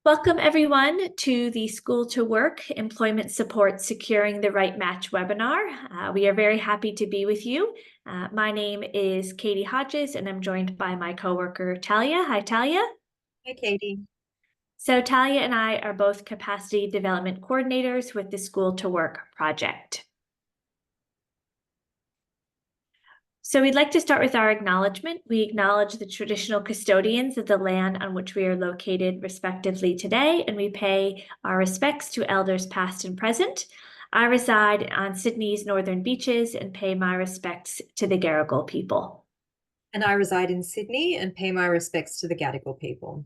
Welcome everyone to the School to Work Employment Support Securing the Right Match webinar. We are very happy to be with you. My name is Katie Hodges and I'm joined by my coworker Talia. Hi Talia. Hi, Katie. So Talia and I are both capacity development coordinators with the School to Work project. So we'd like to start with our acknowledgement. We acknowledge the traditional custodians of the land on which we are located respectively today, and we pay our respects to elders past and present. I reside on Sydney's northern beaches and pay my respects to the Gadigal people. And I reside in Sydney and pay my respects to the Gadigal people.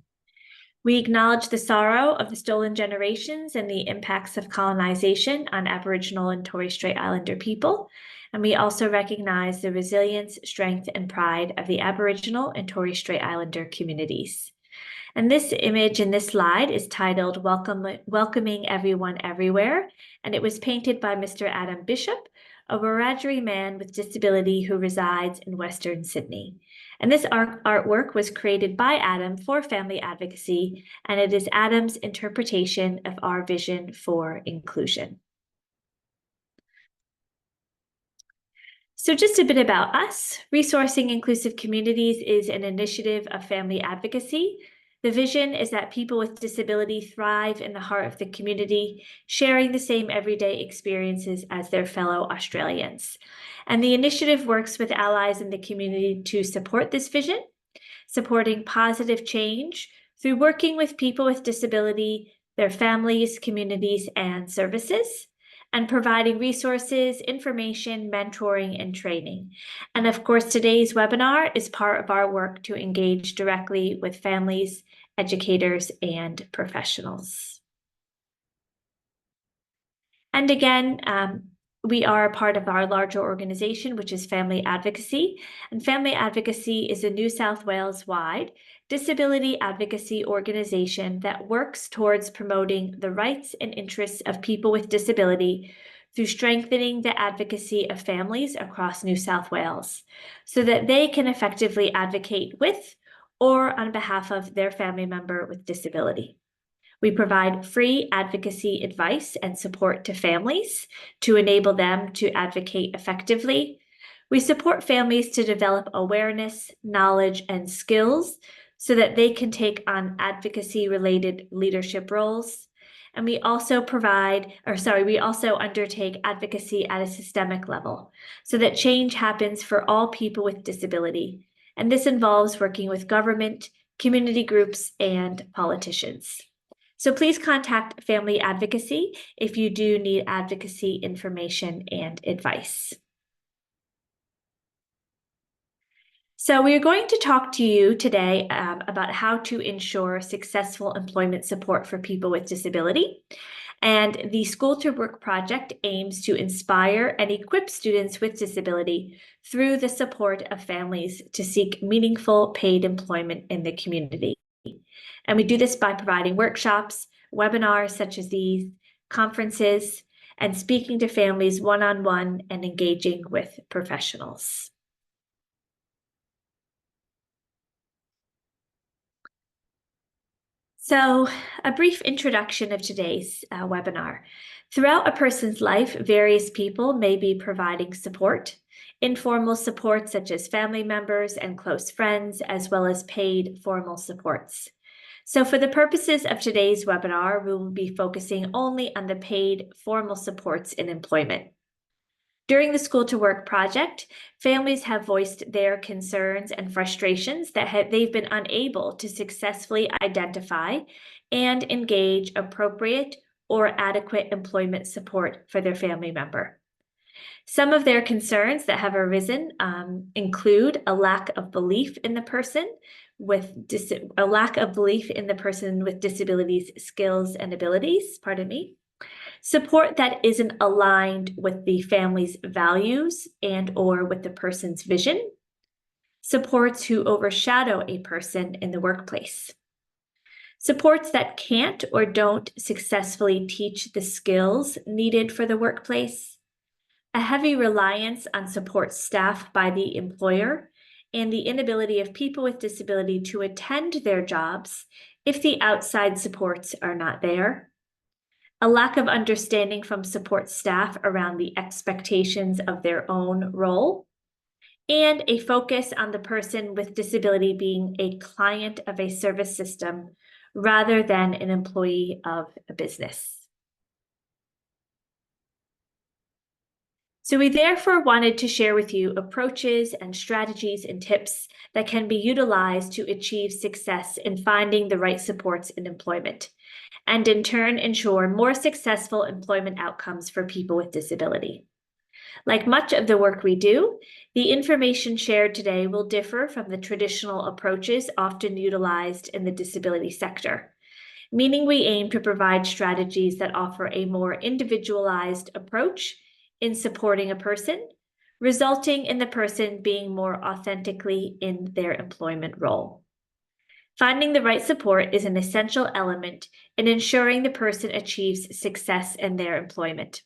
We acknowledge the sorrow of the stolen generations and the impacts of colonization on Aboriginal and Torres Strait Islander people. And we also recognize the resilience, strength, and pride of the Aboriginal and Torres Strait Islander communities. And this image in this slide is titled Welcoming Everyone Everywhere, and it was painted by Mr. Adam Bishop, a Wiradjuri man with disability who resides in Western Sydney. And this artwork was created by Adam for family advocacy, and it is Adam's interpretation of our vision for inclusion. So just a bit about us. Resourcing Inclusive Communities is an initiative of family advocacy. The vision is that people with disability thrive in the heart of the community, sharing the same everyday experiences as their fellow Australians. And the initiative works with allies in the community to support this vision, supporting positive change through working with people with disability, their families, communities, and services, and providing resources, information, mentoring, and training. And of course, today's webinar is part of our work to engage directly with families, educators, and professionals. And again, we are a part of our larger organization, which is Family Advocacy. And Family Advocacy is a New South Wales-wide disability advocacy organization that works towards promoting the rights and interests of people with disability through strengthening the advocacy of families across New South Wales so that they can effectively advocate with or on behalf of their family member with disability. We provide free advocacy advice and support to families to enable them to advocate effectively. We support families to develop awareness, knowledge, and skills so that they can take on advocacy-related leadership roles. And we also undertake advocacy at a systemic level so that change happens for all people with disability. And this involves working with government, community groups, and politicians. So please contact Family Advocacy if you do need advocacy information and advice. So we are going to talk to you today about how to ensure successful employment support for people with disability. And the School to Work project aims to inspire and equip students with disability through the support of families to seek meaningful paid employment in the community. And we do this by providing workshops, webinars such as these, conferences, and speaking to families one-on-one and engaging with professionals. So, a brief introduction of today's webinar. Throughout a person's life, various people may be providing support, informal support such as family members and close friends, as well as paid formal supports. So for the purposes of today's webinar, we will be focusing only on the paid formal supports in employment. During the School to Work project, families have voiced their concerns and frustrations that they've been unable to successfully identify and engage appropriate or adequate employment support for their family member. Some of their concerns that have arisen include a lack of belief in the person with disabilities, skills, and abilities, support that isn't aligned with the family's values and or with the person's vision, supports who overshadow a person in the workplace, supports that can't or don't successfully teach the skills needed for the workplace, a heavy reliance on support staff by the employer, and the inability of people with disability to attend their jobs if the outside supports are not there, a lack of understanding from support staff around the expectations of their own role, and a focus on the person with disability being a client of a service system rather than an employee of a business. So we therefore wanted to share with you approaches and strategies and tips that can be utilized to achieve success in finding the right supports in employment, and in turn ensure more successful employment outcomes for people with disability. Like much of the work we do, the information shared today will differ from the traditional approaches often utilized in the disability sector, meaning we aim to provide strategies that offer a more individualized approach in supporting a person, resulting in the person being more authentically in their employment role. Finding the right support is an essential element in ensuring the person achieves success in their employment.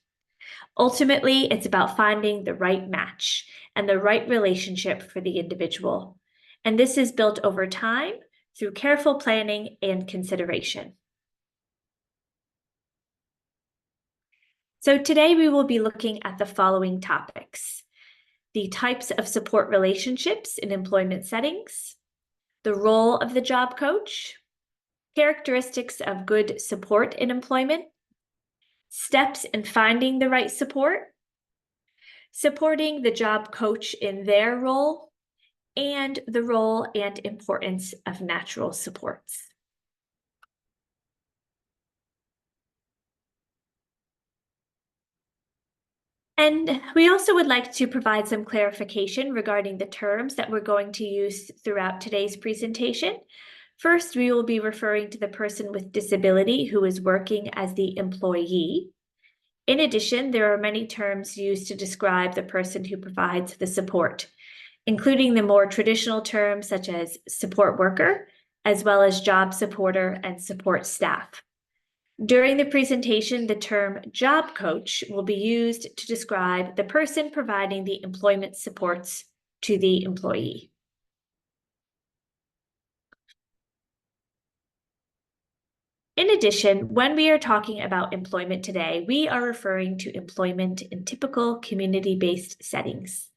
Ultimately, it's about finding the right match and the right relationship for the individual. And this is built over time through careful planning and consideration. So today we will be looking at the following topics: the types of support relationships in employment settings, the role of the job coach, characteristics of good support in employment, steps in finding the right support, supporting the job coach in their role, and the role and importance of natural supports. And we also would like to provide some clarification regarding the terms that we're going to use throughout today's presentation. First, we will be referring to the person with disability who is working as the employee. In addition, there are many terms used to describe the person who provides the support, including the more traditional terms such as support worker, as well as job supporter and support staff. During the presentation, the term job coach will be used to describe the person providing the employment supports to the employee. In addition, when we are talking about employment today, we are referring to employment in typical community-based settings,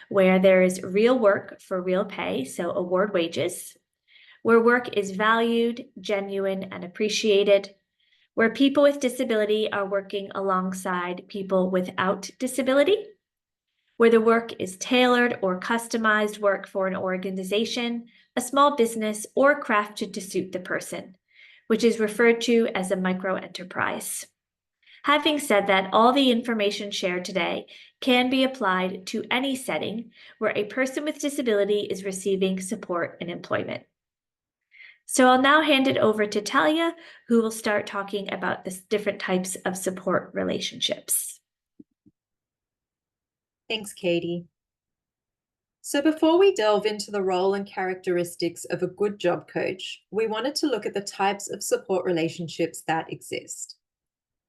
where there is real work for real pay, so award wages, where work is valued, genuine, and appreciated, where people with disability are working alongside people without disability, where the work is tailored or customized work for an organization, a small business, or crafted to suit the person, which is referred to as a micro-enterprise. Having said that, all the information shared today can be applied to any setting where a person with disability is receiving support in employment. So I'll now hand it over to Talia, who will start talking about the different types of support relationships. Thanks, Katie. So before we delve into the role and characteristics of a good job coach, we wanted to look at the types of support relationships that exist.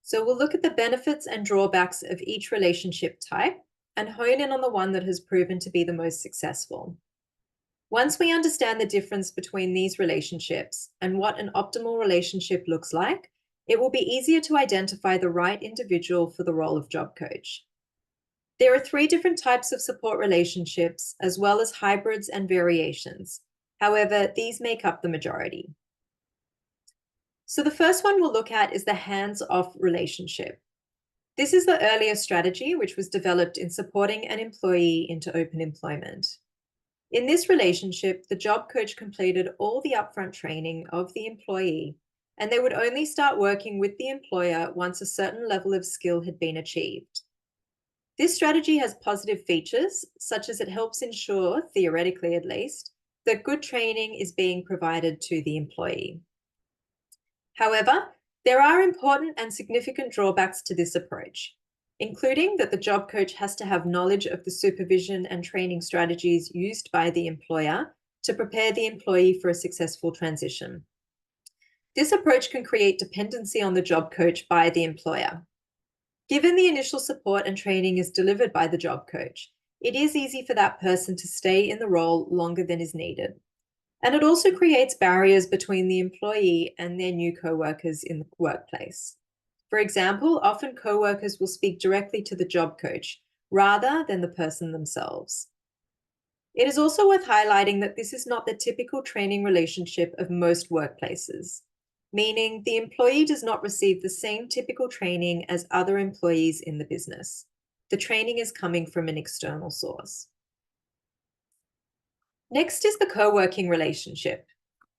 So we'll look at the benefits and drawbacks of each relationship type and hone in on the one that has proven to be the most successful. Once we understand the difference between these relationships and what an optimal relationship looks like, it will be easier to identify the right individual for the role of job coach. There are 3 different types of support relationships, as well as hybrids and variations. However, these make up the majority. So the first one we'll look at is the hands-off relationship. This is the earlier strategy which was developed in supporting an employee into open employment. In this relationship, the job coach completed all the upfront training of the employee, and they would only start working with the employer once a certain level of skill had been achieved. This strategy has positive features, such as it helps ensure, theoretically at least, that good training is being provided to the employee. However, there are important and significant drawbacks to this approach, including that the job coach has to have knowledge of the supervision and training strategies used by the employer to prepare the employee for a successful transition. This approach can create dependency on the job coach by the employer. Given the initial support and training is delivered by the job coach, it is easy for that person to stay in the role longer than is needed. And it also creates barriers between the employee and their new co-workers in the workplace. For example, often co-workers will speak directly to the job coach rather than the person themselves. It is also worth highlighting that this is not the typical training relationship of most workplaces, meaning the employee does not receive the same typical training as other employees in the business. The training is coming from an external source. Next is the co-working relationship.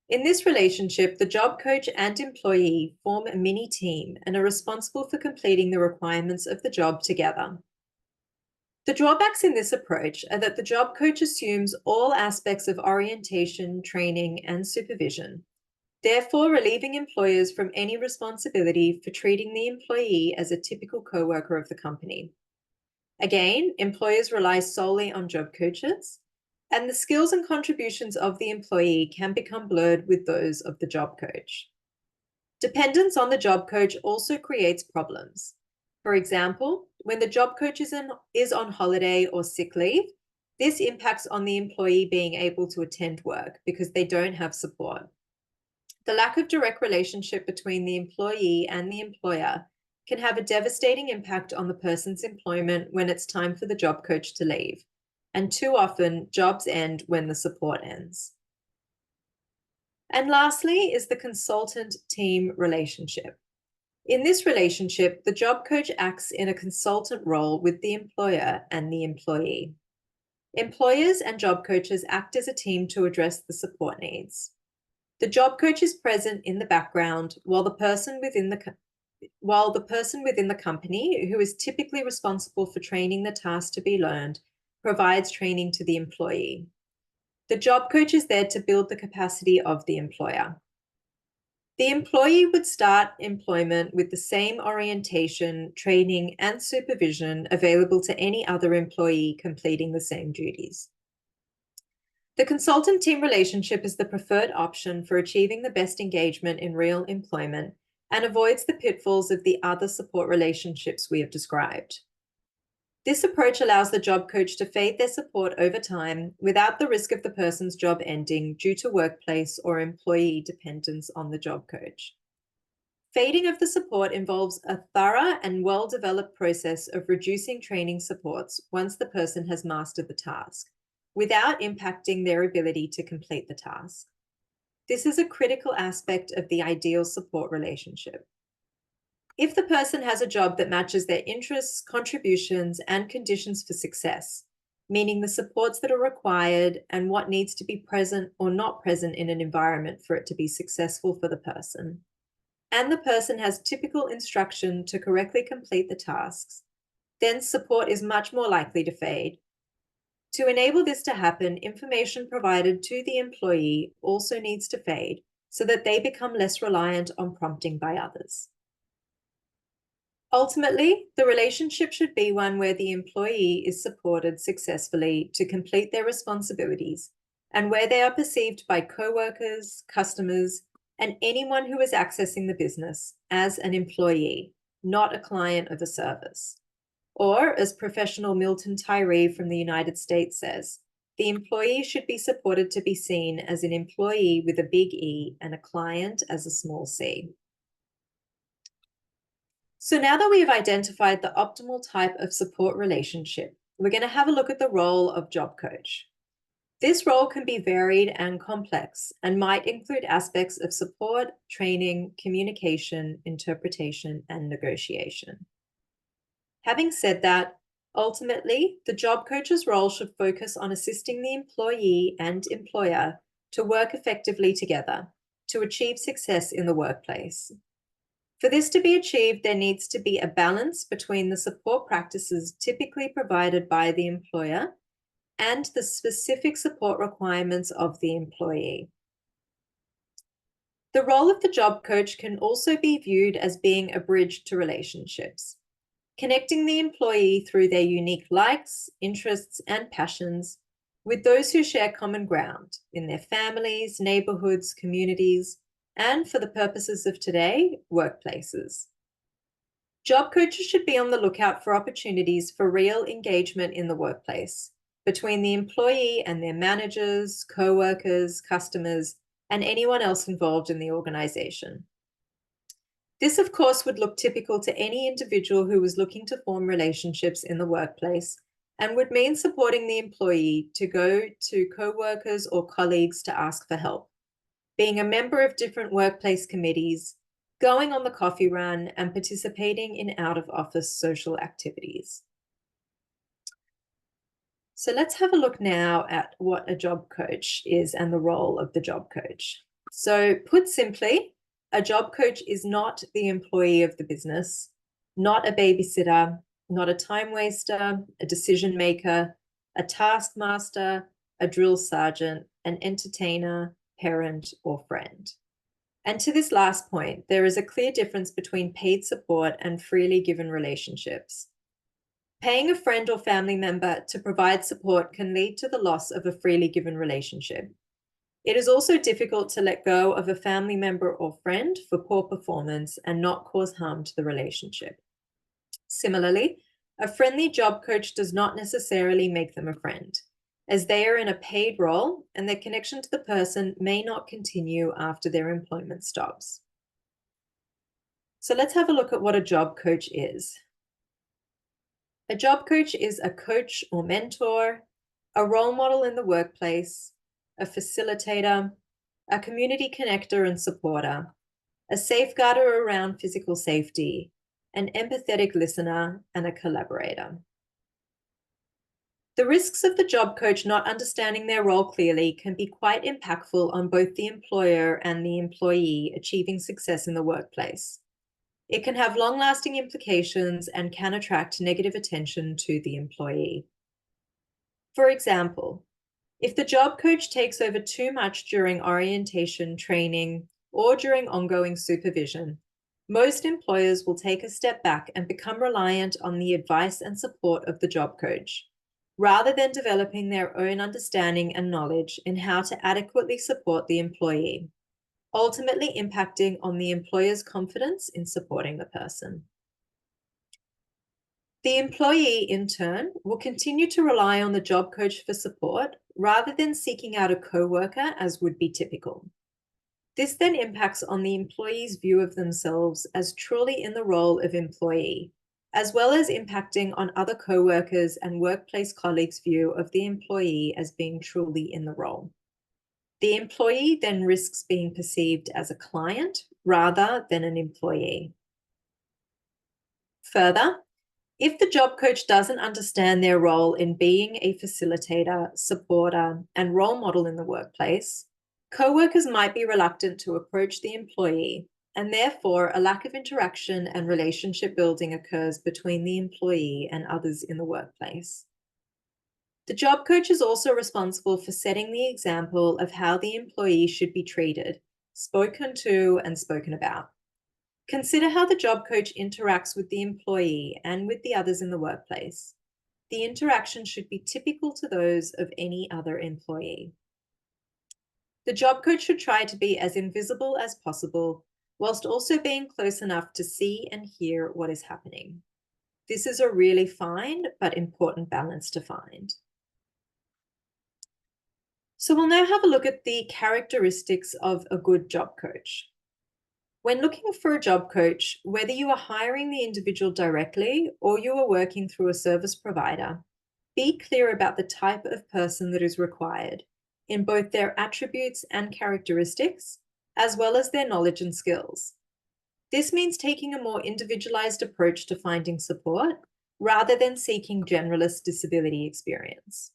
In this relationship, the job coach and employee form a mini team and are responsible for completing the requirements of the job together. The drawbacks in this approach are that the job coach assumes all aspects of orientation, training, and supervision, therefore relieving employers from any responsibility for treating the employee as a typical co-worker of the company. Again, employers rely solely on job coaches, and the skills and contributions of the employee can become blurred with those of the job coach. Dependence on the job coach also creates problems. For example, when the job coach is on holiday or sick leave, this impacts on the employee being able to attend work because they don't have support. The lack of direct relationship between the employee and the employer can have a devastating impact on the person's employment when it's time for the job coach to leave. And too often, jobs end when the support ends. And lastly is the consultant-team relationship. In this relationship, the job coach acts in a consultant role with the employer and the employee. Employers and job coaches act as a team to address the support needs. The job coach is present in the background while the person within the company, who is typically responsible for training the task to be learned, provides training to the employee. The job coach is there to build the capacity of the employer. The employee would start employment with the same orientation, training, and supervision available to any other employee completing the same duties. The consultant-team relationship is the preferred option for achieving the best engagement in real employment and avoids the pitfalls of the other support relationships we have described. This approach allows the job coach to fade their support over time without the risk of the person's job ending due to workplace or employee dependence on the job coach. Fading of the support involves a thorough and well-developed process of reducing training supports once the person has mastered the task, without impacting their ability to complete the task. This is a critical aspect of the ideal support relationship. If the person has a job that matches their interests, contributions, and conditions for success, meaning the supports that are required and what needs to be present or not present in an environment for it to be successful for the person, and the person has typical instruction to correctly complete the tasks, then support is much more likely to fade. To enable this to happen, information provided to the employee also needs to fade so that they become less reliant on prompting by others. Ultimately, the relationship should be one where the employee is supported successfully to complete their responsibilities and where they are perceived by co-workers, customers, and anyone who is accessing the business as an employee, not a client of a service. Or, as professional Milton Tyree from the United States says, the employee should be supported to be seen as an employee with a big E and a client as a small c. So now that we have identified the optimal type of support relationship, we're going to have a look at the role of job coach. This role can be varied and complex and might include aspects of support, training, communication, interpretation, and negotiation. Having said that, ultimately, the job coach's role should focus on assisting the employee and employer to work effectively together to achieve success in the workplace. For this to be achieved, there needs to be a balance between the support practices typically provided by the employer and the specific support requirements of the employee. The role of the job coach can also be viewed as being a bridge to relationships, connecting the employee through their unique likes, interests, and passions with those who share common ground in their families, neighborhoods, communities, and for the purposes of today, workplaces. Job coaches should be on the lookout for opportunities for real engagement in the workplace, between the employee and their managers, co-workers, customers, and anyone else involved in the organization. This, of course, would look typical to any individual who was looking to form relationships in the workplace and would mean supporting the employee to go to co-workers or colleagues to ask for help, being a member of different workplace committees, going on the coffee run, and participating in out-of-office social activities. So let's have a look now at what a job coach is and the role of the job coach. So put simply, a job coach is not the employee of the business, not a babysitter, not a time waster, a decision maker, a taskmaster, a drill sergeant, an entertainer, parent, or friend. And to this last point, there is a clear difference between paid support and freely given relationships. Paying a friend or family member to provide support can lead to the loss of a freely given relationship. It is also difficult to let go of a family member or friend for poor performance and not cause harm to the relationship. Similarly, a friendly job coach does not necessarily make them a friend, as they are in a paid role and their connection to the person may not continue after their employment stops. So let's have a look at what a job coach is. A job coach is a coach or mentor, a role model in the workplace, a facilitator, a community connector and supporter, a safeguarder around physical safety, an empathetic listener, and a collaborator. The risks of the job coach not understanding their role clearly can be quite impactful on both the employer and the employee achieving success in the workplace. It can have long-lasting implications and can attract negative attention to the employee. For example, if the job coach takes over too much during orientation, training, or during ongoing supervision, most employers will take a step back and become reliant on the advice and support of the job coach, rather than developing their own understanding and knowledge in how to adequately support the employee, ultimately impacting on the employer's confidence in supporting the person. The employee, in turn, will continue to rely on the job coach for support rather than seeking out a co-worker as would be typical. This then impacts on the employee's view of themselves as truly in the role of employee, as well as impacting on other co-workers and workplace colleagues' view of the employee as being truly in the role. The employee then risks being perceived as a client rather than an employee. Further, if the job coach doesn't understand their role in being a facilitator, supporter, and role model in the workplace, co-workers might be reluctant to approach the employee, and therefore a lack of interaction and relationship building occurs between the employee and others in the workplace. The job coach is also responsible for setting the example of how the employee should be treated, spoken to, and spoken about. Consider how the job coach interacts with the employee and with the others in the workplace. The interaction should be typical to those of any other employee. The job coach should try to be as invisible as possible, whilst also being close enough to see and hear what is happening. This is a really fine but important balance to find. So we'll now have a look at the characteristics of a good job coach. When looking for a job coach, whether you are hiring the individual directly or you are working through a service provider, be clear about the type of person that is required in both their attributes and characteristics, as well as their knowledge and skills. This means taking a more individualized approach to finding support rather than seeking generalist disability experience.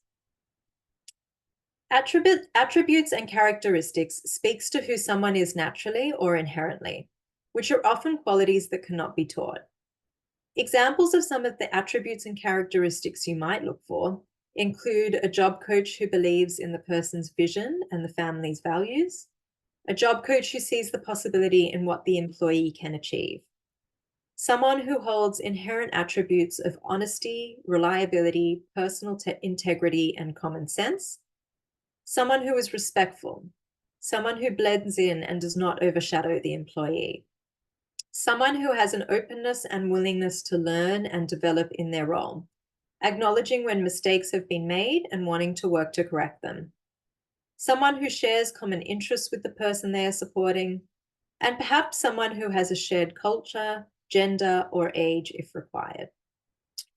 Attributes and characteristics speaks to who someone is naturally or inherently, which are often qualities that cannot be taught. Examples of some of the attributes and characteristics you might look for include a job coach who believes in the person's vision and the family's values, a job coach who sees the possibility in what the employee can achieve, someone who holds inherent attributes of honesty, reliability, personal integrity, and common sense, someone who is respectful, someone who blends in and does not overshadow the employee, someone who has an openness and willingness to learn and develop in their role, acknowledging when mistakes have been made and wanting to work to correct them. Someone who shares common interests with the person they are supporting, and perhaps someone who has a shared culture, gender, or age if required.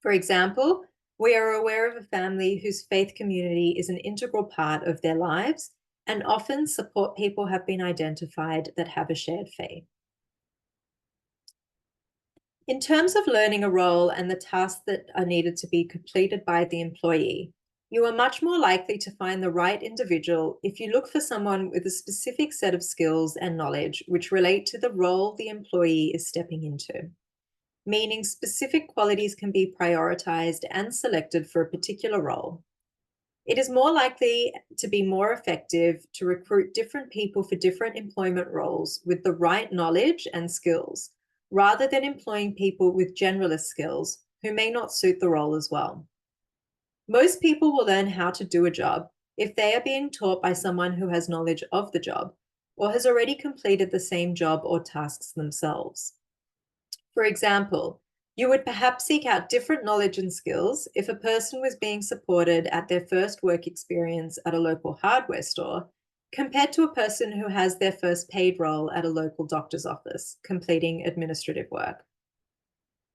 For example, we are aware of a family whose faith community is an integral part of their lives, and often support people have been identified that have a shared faith. In terms of learning a role and the tasks that are needed to be completed by the employee, you are much more likely to find the right individual if you look for someone with a specific set of skills and knowledge which relate to the role the employee is stepping into, meaning specific qualities can be prioritized and selected for a particular role. It is more likely to be more effective to recruit different people for different employment roles with the right knowledge and skills, rather than employing people with generalist skills who may not suit the role as well. Most people will learn how to do a job if they are being taught by someone who has knowledge of the job or has already completed the same job or tasks themselves. For example, you would perhaps seek out different knowledge and skills if a person was being supported at their first work experience at a local hardware store, compared to a person who has their first paid role at a local doctor's office, completing administrative work.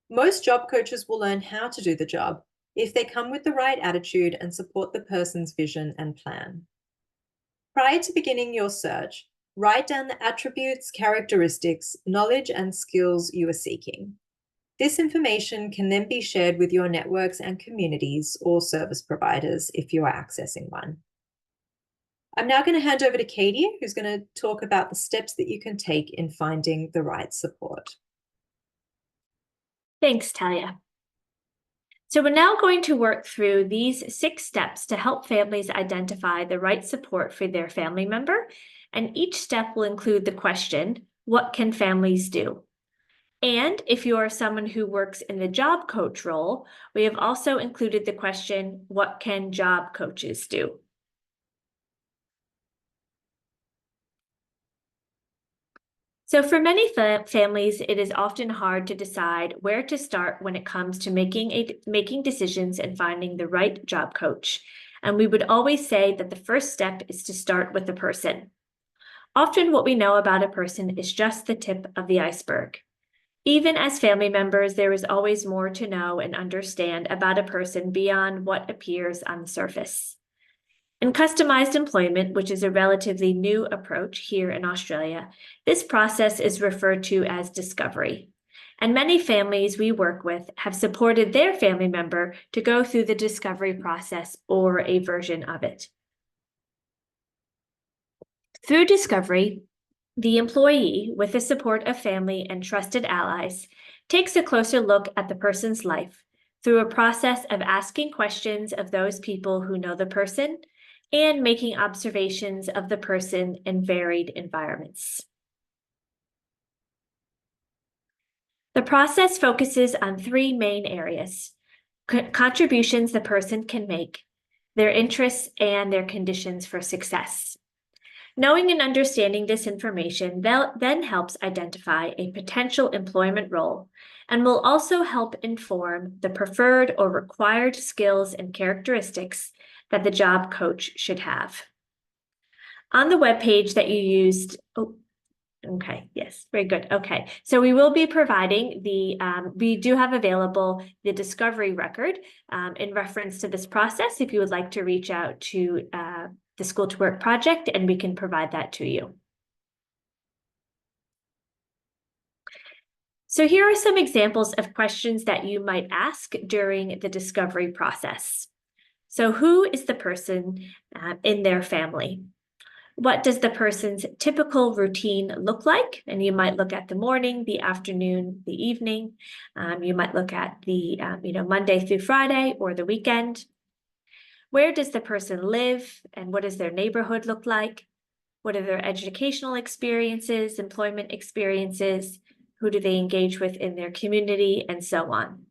Most job coaches will learn how to do the job if they come with the right attitude and support the person's vision and plan. Prior to beginning your search, write down the attributes, characteristics, knowledge, and skills you are seeking. This information can then be shared with your networks and communities or service providers if you are accessing one. I'm now going to hand over to Katie, who's going to talk about the steps that you can take in finding the right support. Thanks, Talia. So we're now going to work through these 6 steps to help families identify the right support for their family member. And each step will include the question, what can families do? And if you are someone who works in the job coach role, we have also included the question, what can job coaches do? So for many families, it is often hard to decide where to start when it comes to making decisions and finding the right job coach. And we would always say that the first step is to start with the person. Often what we know about a person is just the tip of the iceberg. Even as family members, there is always more to know and understand about a person beyond what appears on the surface. In customized employment, which is a relatively new approach here in Australia, this process is referred to as discovery. And many families we work with have supported their family member to go through the discovery process or a version of it. Through discovery, the employee, with the support of family and trusted allies, takes a closer look at the person's life through a process of asking questions of those people who know the person and making observations of the person in varied environments. The process focuses on 3 main areas: contributions the person can make, their interests, and their conditions for success. Knowing and understanding this information then helps identify a potential employment role and will also help inform the preferred or required skills and characteristics that the job coach should have. On the webpage that you used, okay, yes, very good. Okay, so we will be providing we do have available the discovery record in reference to this process if you would like to reach out to the School to Work project, and we can provide that to you. So here are some examples of questions that you might ask during the discovery process. So who is the person in their family? What does the person's typical routine look like? And you might look at the morning, the afternoon, the evening. You might look at the Monday through Friday or the weekend. Where does the person live and what does their neighborhood look like? What are their educational experiences, employment experiences? Who do they engage with in their community, and so on?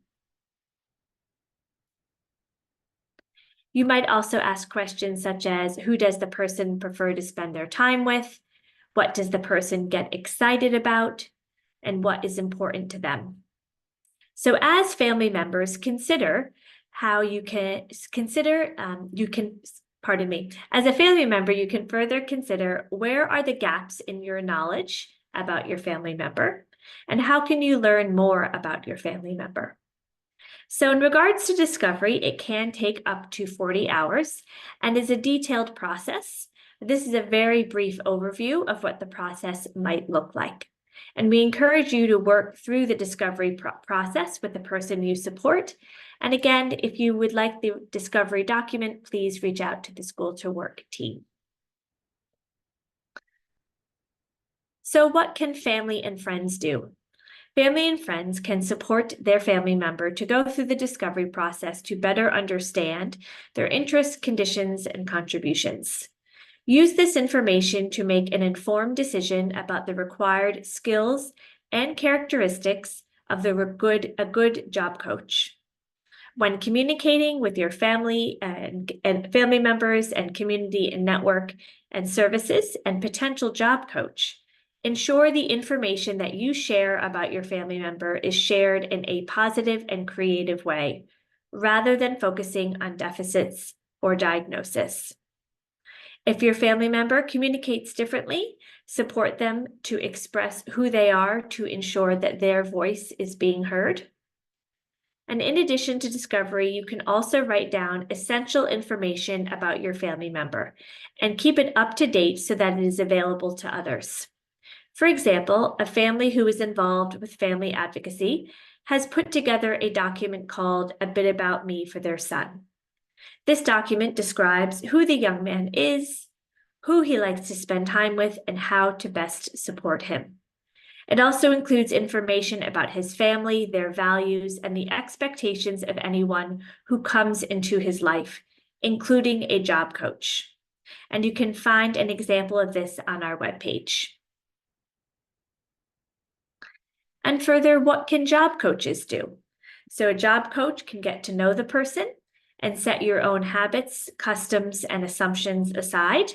You might also ask questions such as, who does the person prefer to spend their time with? What does the person get excited about? And what is important to them? So as family members, consider how you can consider, as a family member, you can further consider where are the gaps in your knowledge about your family member, and how can you learn more about your family member. So in regards to discovery, it can take up to 40 hours and is a detailed process. This is a very brief overview of what the process might look like. And we encourage you to work through the discovery process with the person you support. And again, if you would like the discovery document, please reach out to the School to Work team. So what can family and friends do? Family and friends can support their family member to go through the discovery process to better understand their interests, conditions, and contributions. Use this information to make an informed decision about the required skills and characteristics of a good job coach. When communicating with your family and family members and community and network and services and potential job coach, ensure the information that you share about your family member is shared in a positive and creative way, rather than focusing on deficits or diagnosis. If your family member communicates differently, support them to express who they are to ensure that their voice is being heard. And in addition to discovery, you can also write down essential information about your family member and keep it up to date so that it is available to others. For example, a family who is involved with family advocacy has put together a document called A Bit About Me for their son. This document describes who the young man is, who he likes to spend time with, and how to best support him. It also includes information about his family, their values, and the expectations of anyone who comes into his life, including a job coach. And you can find an example of this on our webpage. And further, what can job coaches do? So a job coach can get to know the person and set your own habits, customs, and assumptions aside.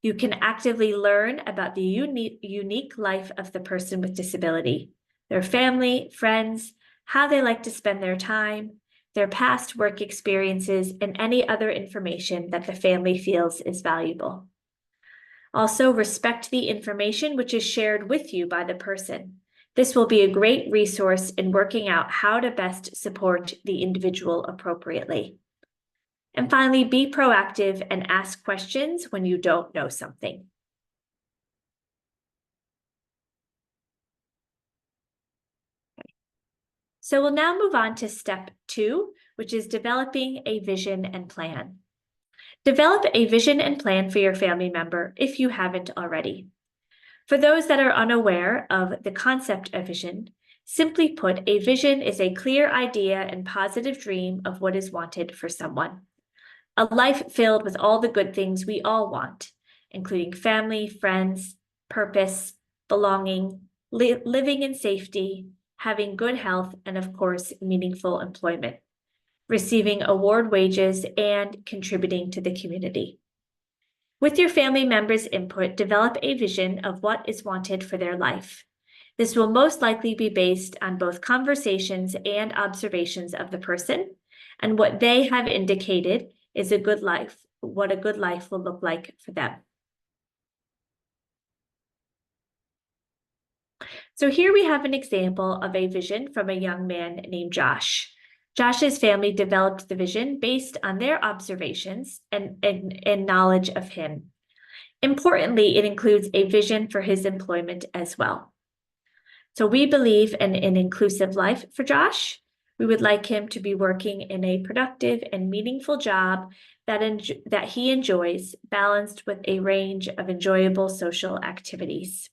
You can actively learn about the unique life of the person with disability, their family, friends, how they like to spend their time, their past work experiences, and any other information that the family feels is valuable. Also, respect the information which is shared with you by the person. This will be a great resource in working out how to best support the individual appropriately. And finally, be proactive and ask questions when you don't know something. So we'll now move on to step 2, which is developing a vision and plan. Develop a vision and plan for your family member if you haven't already. For those that are unaware of the concept of vision, simply put, a vision is a clear idea and positive dream of what is wanted for someone. A life filled with all the good things we all want, including family, friends, purpose, belonging, living in safety, having good health, and of course, meaningful employment, receiving award wages, and contributing to the community. With your family members' input, develop a vision of what is wanted for their life. This will most likely be based on both conversations and observations of the person, and what they have indicated is a good life, what a good life will look like for them. So here we have an example of a vision from a young man named Josh. Josh's family developed the vision based on their observations and knowledge of him. Importantly, it includes a vision for his employment as well. So we believe in an inclusive life for Josh. We would like him to be working in a productive and meaningful job that he enjoys, balanced with a range of enjoyable social activities.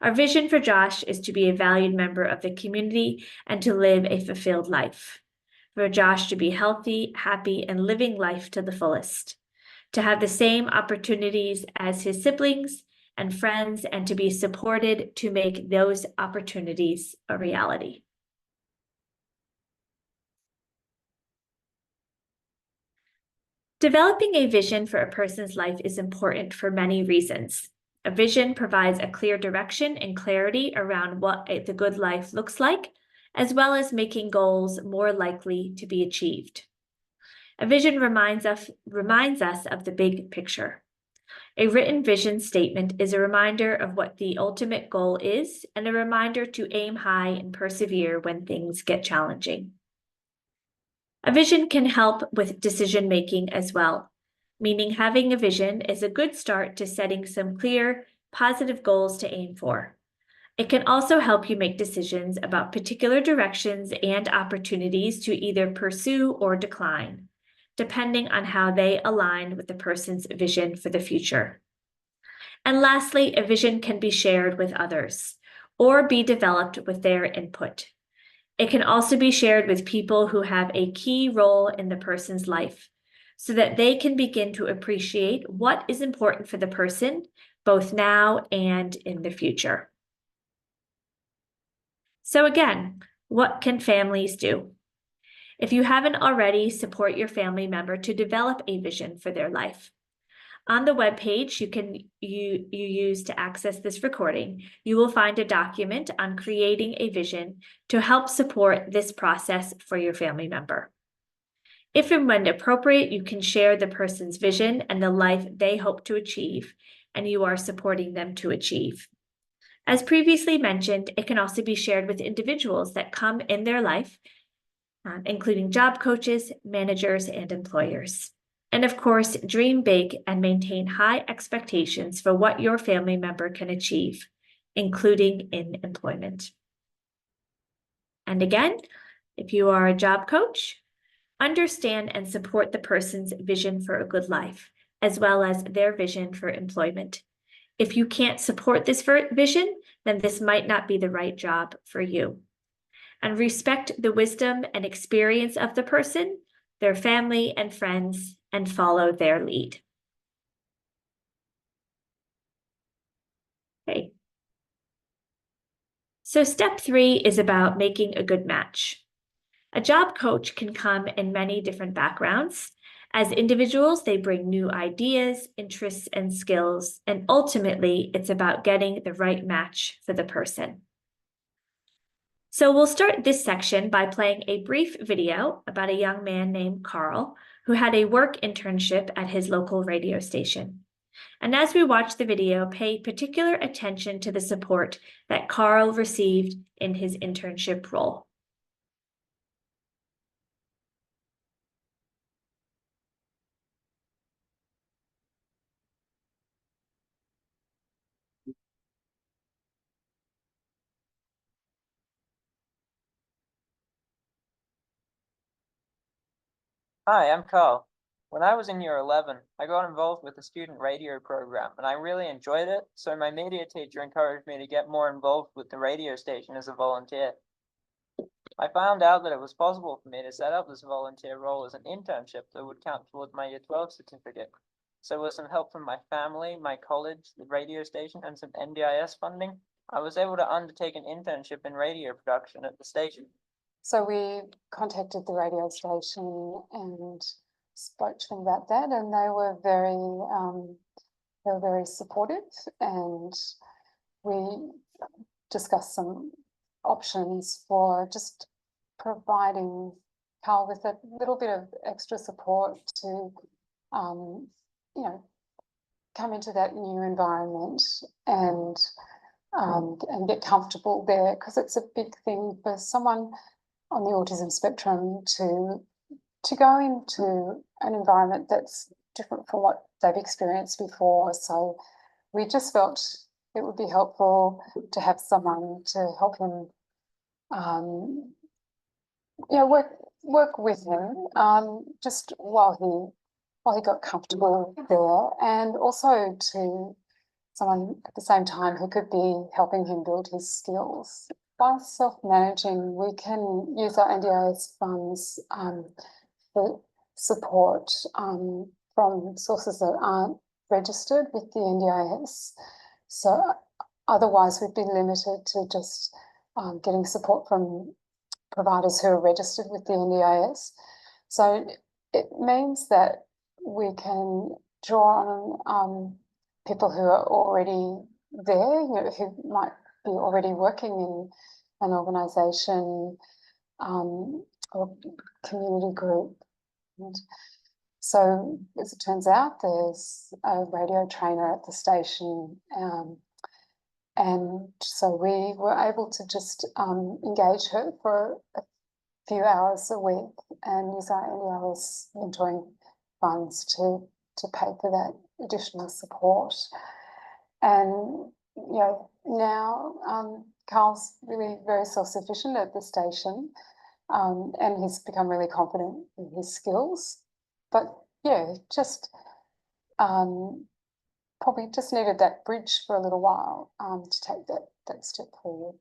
Our vision for Josh is to be a valued member of the community and to live a fulfilled life. For Josh to be healthy, happy, and living life to the fullest. To have the same opportunities as his siblings and friends, and to be supported to make those opportunities a reality. Developing a vision for a person's life is important for many reasons. A vision provides a clear direction and clarity around what the good life looks like, as well as making goals more likely to be achieved. A vision reminds us of the big picture. A written vision statement is a reminder of what the ultimate goal is and a reminder to aim high and persevere when things get challenging. A vision can help with decision making as well, meaning having a vision is a good start to setting some clear, positive goals to aim for. It can also help you make decisions about particular directions and opportunities to either pursue or decline, depending on how they align with the person's vision for the future. And lastly, a vision can be shared with others or be developed with their input. It can also be shared with people who have a key role in the person's life so that they can begin to appreciate what is important for the person, both now and in the future. So again, what can families do? If you haven't already, support your family member to develop a vision for their life. On the webpage you use to access this recording, you will find a document on creating a vision to help support this process for your family member. If and when appropriate, you can share the person's vision and the life they hope to achieve, and you are supporting them to achieve. As previously mentioned, it can also be shared with individuals that come in their life, including job coaches, managers, and employers. And of course, dream big and maintain high expectations for what your family member can achieve, including in employment. And again, if you are a job coach, understand and support the person's vision for a good life, as well as their vision for employment. If you can't support this vision, then this might not be the right job for you. And respect the wisdom and experience of the person, their family and friends, and follow their lead. Okay. So step 3 is about making a good match. A job coach can come in many different backgrounds. As individuals, they bring new ideas, interests, and skills, and ultimately, it's about getting the right match for the person. So we'll start this section by playing a brief video about a young man named Carl who had a work internship at his local radio station. And as we watch the video, pay particular attention to the support that Carl received in his internship role. Hi, I'm Carl. When I was in year 11, I got involved with the student radio program and I really enjoyed it, so my media teacher encouraged me to get more involved with the radio station as a volunteer. I found out that it was possible for me to set up this volunteer role as an internship that would count towards my year 12 certificate. So with some help from my family, my college, the radio station, and some NDIS funding, I was able to undertake an internship in radio production at the station. So we contacted the radio station and spoke to them about that, and they were very supportive, and we discussed some options for just providing Carl with a little bit of extra support to, come into that new environment and get comfortable there, because it's a big thing for someone on the autism spectrum to go into an environment that's different from what they've experienced before. So we just felt it would be helpful to have someone to help him, work with him, just while he got comfortable there, and also to someone at the same time who could be helping him build his skills. By self-managing, we can use our NDIS funds for support from sources that aren't registered with the NDIS. So otherwise we'd be limited to just getting support from providers who are registered with the NDIS. So it means that we can draw on people who are already there, who might be already working an organisation or community group. And so as it turns out, there's a radio trainer at the station, and so we were able to just engage her for a few hours a week and use our NDIS mentoring funds to pay for that additional support. And you know, now Carl's really very self-sufficient at the station, and he's become really confident in his skills. But yeah, just probably just needed that bridge for a little while to take that step forward.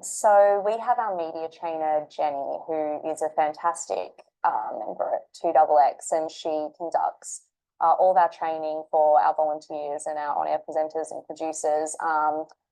So we have our media trainer, Jenny, who is a fantastic member at 2XX, and she conducts all of our training for our volunteers and our on-air presenters and producers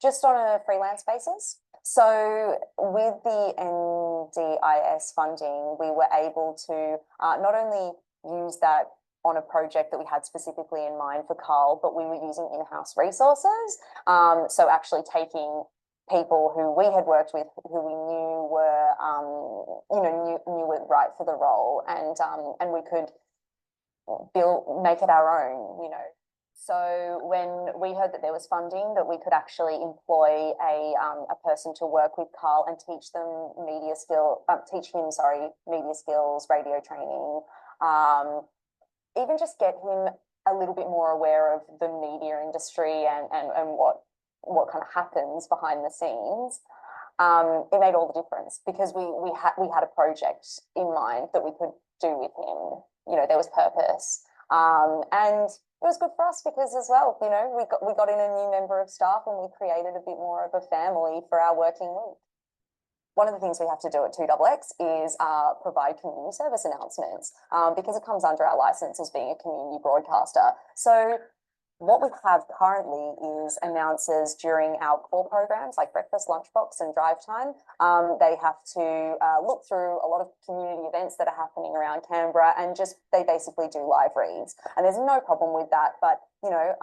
just on a freelance basis. So with the NDIS funding, we were able to not only use that on a project that we had specifically in mind for Carl, but we were using in-house resources. So actually taking people who we had worked with, who we knew were, knew were right for the role, and we could make it our own, you know. So when we heard that there was funding, that we could actually employ a person to work with Carl and teach them media skills, radio training, even just get him a little bit more aware of the media industry and what kind of happens behind the scenes. It made all the difference, because we had a project in mind that we could do with him. You know, there was purpose, and it was good for us because as well, you know, we got in a new member of staff and we created a bit more of a family for our working week. One of the things we have to do at 2XX is provide community service announcements because it comes under our license as being a community broadcaster. So what we have currently is announcers during our core programs like breakfast, lunchbox and drive time. They have to look through a lot of community events that are happening around Canberra, and they basically do live reads. And there's no problem with that, but you know,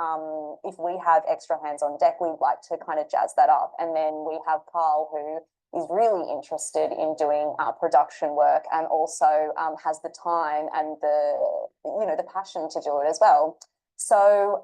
if we have extra hands on deck, we'd like to kind of jazz that up. And then we have Carl, who is really interested in doing production work, and also has the time and the passion to do it as well. So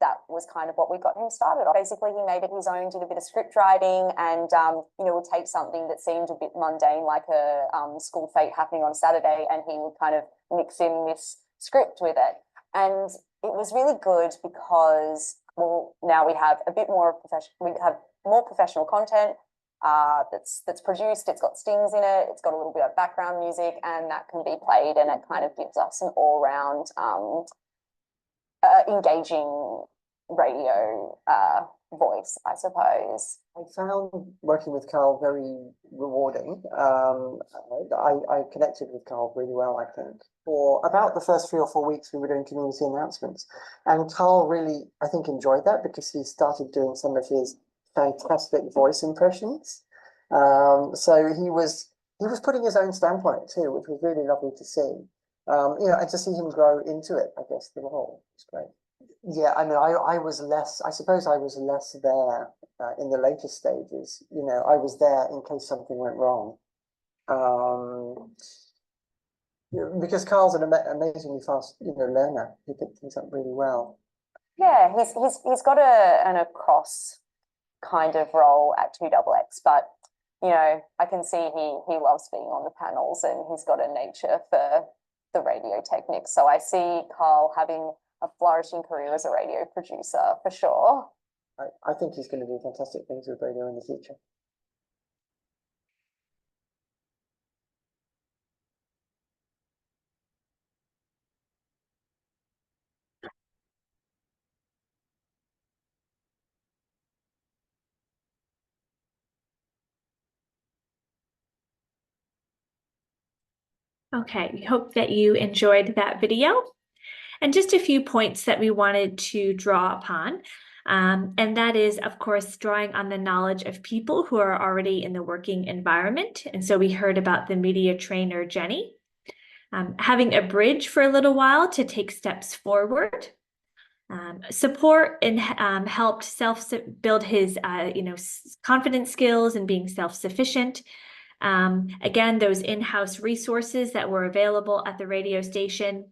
that was kind of what we got him started on. Basically, he made it his own, did a bit of script writing, and would take something that seemed a bit mundane, like a school fete happening on Saturday, and he would kind of mix in this script with it. And it was really good because, well, now we have a bit more we have more professional content that's produced. It's got stings in it. It's got a little bit of background music, and that can be played, and it kind of gives us an all-round engaging radio voice, I suppose. I found working with Carl very rewarding. I connected with Carl really well, I think. For about the first 3 or 4 weeks, we were doing community announcements. And Carl really, I think, enjoyed that because he started doing some of his fantastic voice impressions. So he was putting his own stamp on it too, which was really lovely to see. And to see him grow into it, I guess, the role was great. Yeah, I mean, I suppose I was less there in the later stages. You know, I was there in case something went wrong. Because Carl's an amazingly fast, learner. He picked things up really well. Yeah, he's got an across kind of role at 2XX, but I can see he loves being on the panels, and he's got a nature for the radio techniques. So I see Carl having a flourishing career as a radio producer for sure. I think he's going to do fantastic things with radio in the future. Okay, we hope that you enjoyed that video. And just a few points that we wanted to draw upon. And that is, of course, drawing on the knowledge of people who are already in the working environment. And so we heard about the media trainer, Jenny. Having a bridge for a little while to take steps forward. Support and helped build his confidence skills and being self-sufficient. Again, those in-house resources that were available at the radio station.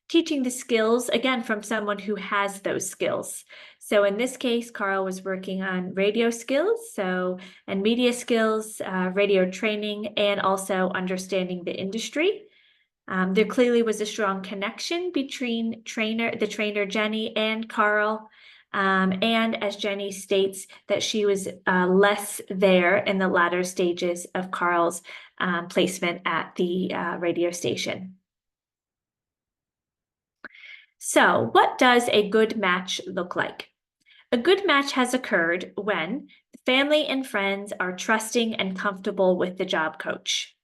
Teaching the skills, again, from someone who has those skills. So in this case, Carl was working on radio skills, and media skills, radio training, and also understanding the industry. There clearly was a strong connection between the trainer Jenny and Carl. And as Jenny states, that she was less there in the latter stages of Carl's placement at the radio station. So what does a good match look like? A good match has occurred when the family and friends are trusting and comfortable with the job coach.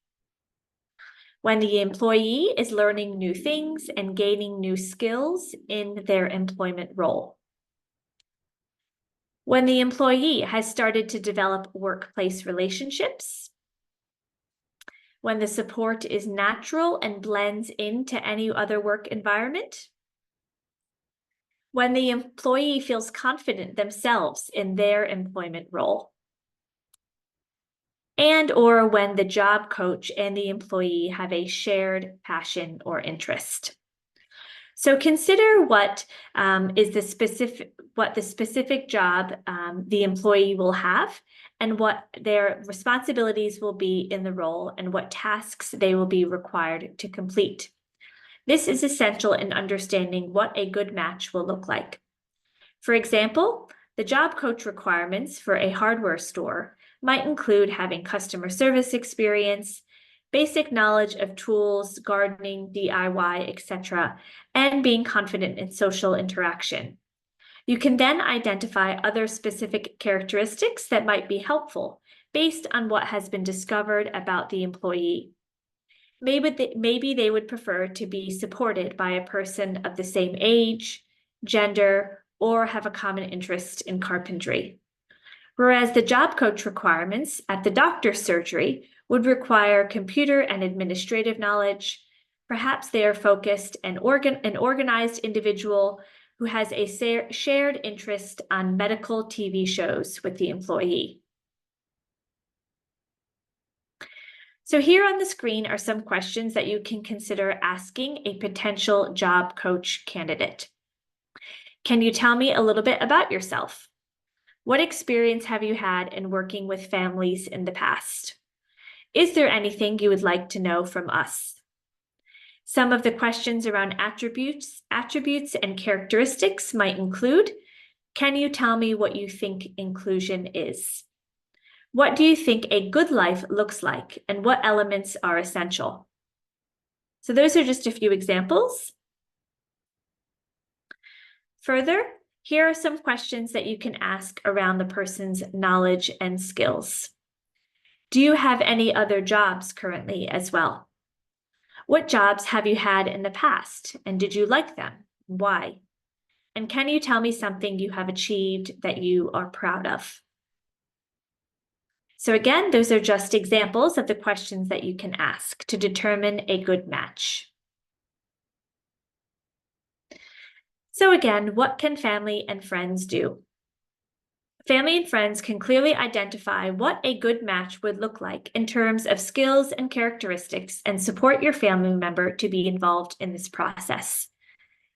When the employee is learning new things and gaining new skills in their employment role. When the employee has started to develop workplace relationships. When the support is natural and blends into any other work environment. When the employee feels confident themselves in their employment role. And or when the job coach and the employee have a shared passion or interest. So consider what the specific job the employee will have and what their responsibilities will be in the role and what tasks they will be required to complete. This is essential in understanding what a good match will look like. For example, the job coach requirements for a hardware store might include having customer service experience, basic knowledge of tools, gardening, DIY, etc., and being confident in social interaction. You can then identify other specific characteristics that might be helpful based on what has been discovered about the employee. Maybe they would prefer to be supported by a person of the same age, gender, or have a common interest in carpentry. Whereas the job coach requirements at the doctor's surgery would require computer and administrative knowledge. Perhaps they are focused and an organized individual who has a shared interest on medical TV shows with the employee. So here on the screen are some questions that you can consider asking a potential job coach candidate. Can you tell me a little bit about yourself? What experience have you had in working with families in the past? Is there anything you would like to know from us? Some of the questions around attributes and characteristics might include, can you tell me what you think inclusion is? What do you think a good life looks like and what elements are essential? So those are just a few examples. Further, here are some questions that you can ask around the person's knowledge and skills. Do you have any other jobs currently as well? What jobs have you had in the past and did you like them? Why? And can you tell me something you have achieved that you are proud of? So again, those are just examples of the questions that you can ask to determine a good match. So again, what can family and friends do? Family and friends can clearly identify what a good match would look like in terms of skills and characteristics and support your family member to be involved in this process.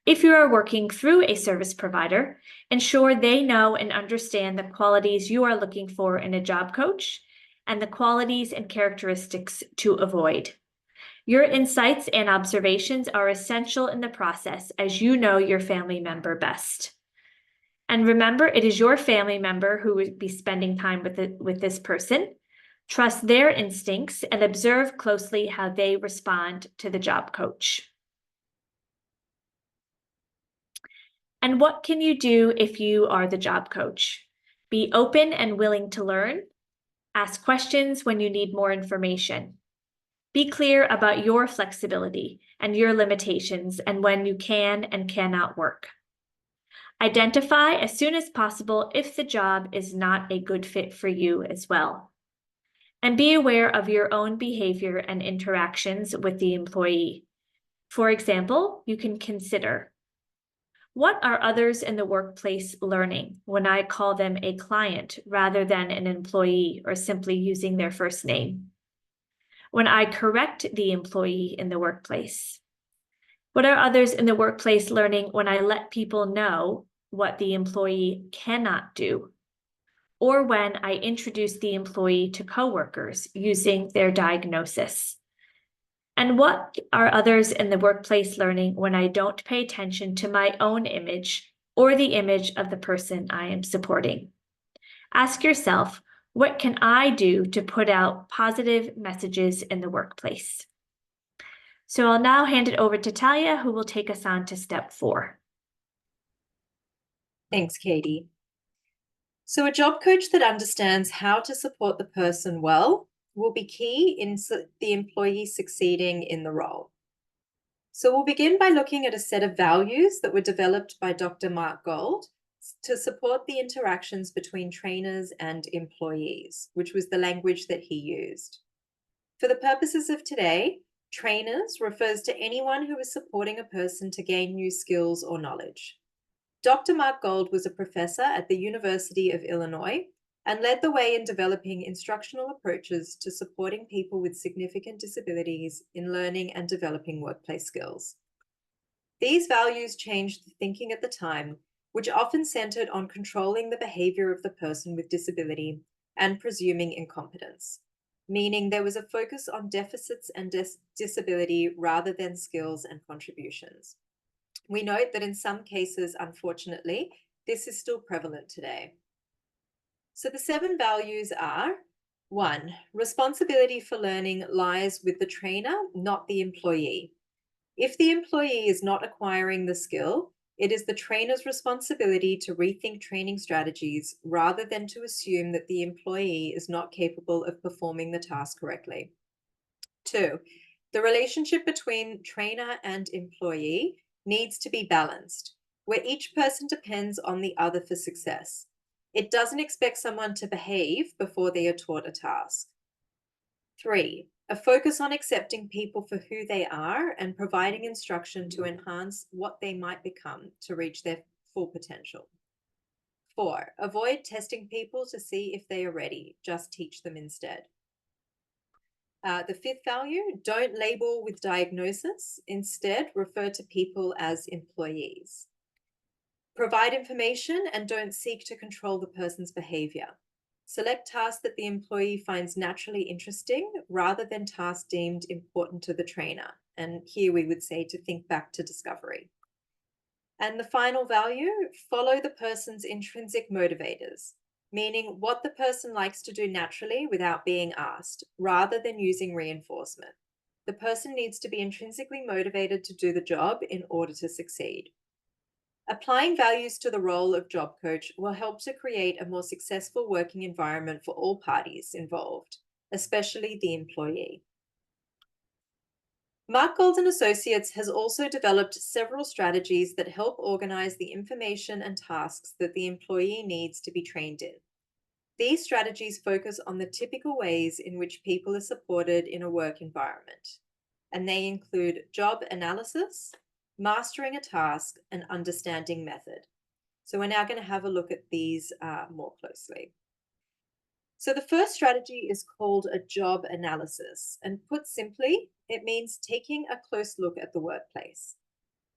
If you are working through a service provider, ensure they know and understand the qualities you are looking for in a job coach and the qualities and characteristics to avoid. Your insights and observations are essential in the process as you know your family member best. And remember, it is your family member who would be spending time with this person. Trust their instincts and observe closely how they respond to the job coach. And what can you do if you are the job coach? Be open and willing to learn. Ask questions when you need more information. Be clear about your flexibility and your limitations and when you can and cannot work. Identify as soon as possible if the job is not a good fit for you as well. And be aware of your own behavior and interactions with the employee. For example, you can consider, What are others in the workplace learning when I call them a client rather than an employee or simply using their first name? When I correct the employee in the workplace? What are others in the workplace learning when I let people know what the employee cannot do? Or when I introduce the employee to coworkers using their diagnosis? And what are others in the workplace learning when I don't pay attention to my own image or the image of the person I am supporting? Ask yourself, what can I do to put out positive messages in the workplace? So I'll now hand it over to Talia, who will take us on to step 4. Thanks, Katie. So a job coach that understands how to support the person well will be key in the employee succeeding in the role. So we'll begin by looking at a set of values that were developed by Dr. Mark Gold to support the interactions between trainers and employees, which was the language that he used. For the purposes of today, trainers refers to anyone who is supporting a person to gain new skills or knowledge. Dr. Mark Gold was a professor at the University of Illinois and led the way in developing instructional approaches to supporting people with significant disabilities in learning and developing workplace skills. These values changed the thinking at the time, which often centered on controlling the behavior of the person with disability and presuming incompetence, meaning there was a focus on deficits and disability rather than skills and contributions. We note that in some cases, unfortunately, this is still prevalent today. So the 7 values are: 1, responsibility for learning lies with the trainer, not the employee. If the employee is not acquiring the skill, it is the trainer's responsibility to rethink training strategies rather than to assume that the employee is not capable of performing the task correctly. 2, the relationship between trainer and employee needs to be balanced, where each person depends on the other for success. It doesn't expect someone to behave before they are taught a task. 3, a focus on accepting people for who they are and providing instruction to enhance what they might become to reach their full potential. 4, avoid testing people to see if they are ready, just teach them instead. The 5th value, don't label with diagnosis, instead refer to people as employees. Provide information and don't seek to control the person's behavior. Select tasks that the employee finds naturally interesting rather than tasks deemed important to the trainer. And here we would say to think back to discovery. And the final value, follow the person's intrinsic motivators, meaning what the person likes to do naturally without being asked, rather than using reinforcement. The person needs to be intrinsically motivated to do the job in order to succeed. Applying values to the role of job coach will help to create a more successful working environment for all parties involved, especially the employee. Mark Gold & Associates has also developed several strategies that help organize the information and tasks that the employee needs to be trained in. These strategies focus on the typical ways in which people are supported in a work environment, and they include job analysis, mastering a task, and understanding method. So we're now going to have a look at these more closely. So the first strategy is called a job analysis, and put simply, it means taking a close look at the workplace.